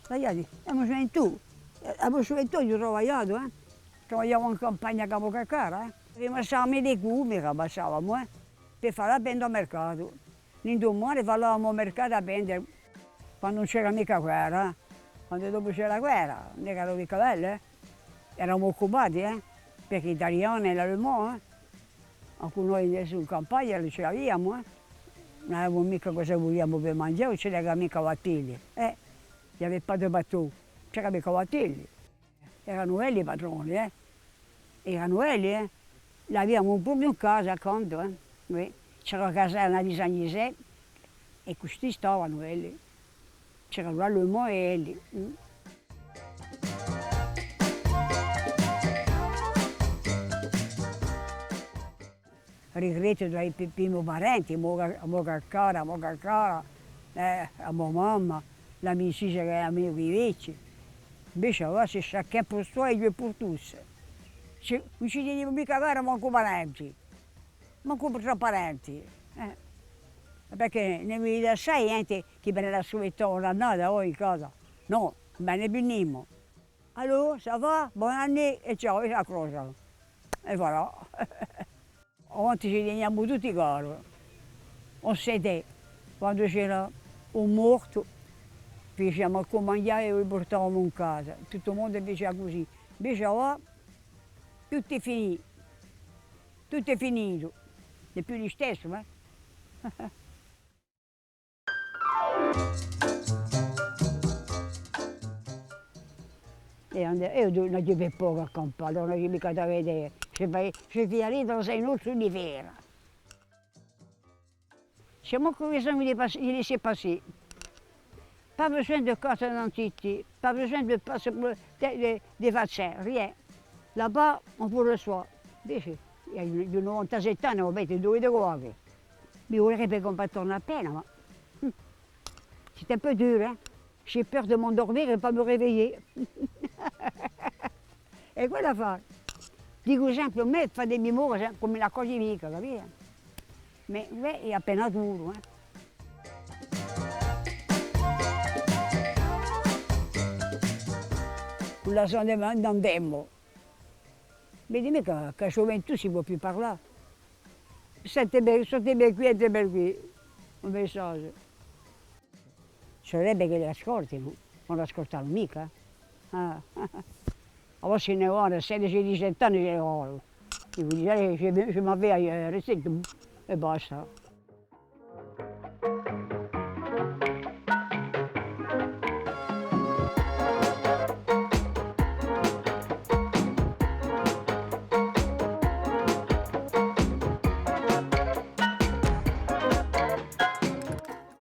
Siamo gioventù. La gioventù io ho lavorato, Lavoravo in campagna a Capocacara, Rimessavamo dei cubi che abbassavamo, per fare la benda al mercato. L'indomani facevamo al mercato a vendere, quando non c'era mica guerra, quando dopo c'era la guerra, non erano mica belle, eravamo occupati, perché gli italiani l'avevamo, anche noi in campagna ce l'avevamo, non avevamo mica cosa volevamo per mangiare, non c'era mica vattigli, gli aveva pas di battò, c'era mica vattigli. Erano quelli i padroni, erano quelli, l'avevamo proprio in casa accanto, c'era la caserma di San Giuseppe e questi stavano quelli, c'erano l'uomo e quelli. Regretto dai primi parenti, a mia cara, a mia mamma, la mia figlia che era mia vecchia. Invece ora si chacun per soi e Dieu pour tous. Non ci teniamo mica avere manco parenti, manco tra parenti. Perché nel 2006 niente che me la souhaitò una nata in casa. No, bene venimmo. Allora, ça va? Buon anno e ciao, e la croce. E voilà. Avanti ci teniamo tutti cari. On s'aidait. Quando c'era un morto, facevamo il mangiare e lo portavamo in casa. Tutto il mondo faceva così. Invece ora tutto è finito. Tutto è finito. Non è più lo stesso, Io non avevo poco a campare, non avevo mica da vedere. Je suis allée dans un autre univers. C'est moi qui ai laissé passer. Pas besoin de carte d'identité, pas besoin de passeport, de vaccins, rien. Là-bas, on vous reçoit. Invece, il y a di 97 anni, avete due droghe. Mi vorrebbe qu'on pas torner à peine, ma c'est un peu dur, J'ai peur de m'endormir et de pas me réveiller. E quella fa. Dico sempre, a me fa dei mimori come la cosa mica, capito? Ma è appena duro, Con la zona d'andemmo. Vedi mica che a gioventù si può più parlare. State bene qui, entra per qui. Un messaggio. Sarebbe che le ascoltino, non le ascoltano mica. Allora se ne vanno, 16-17 anni se ne vanno. Je m'avais resté e basta.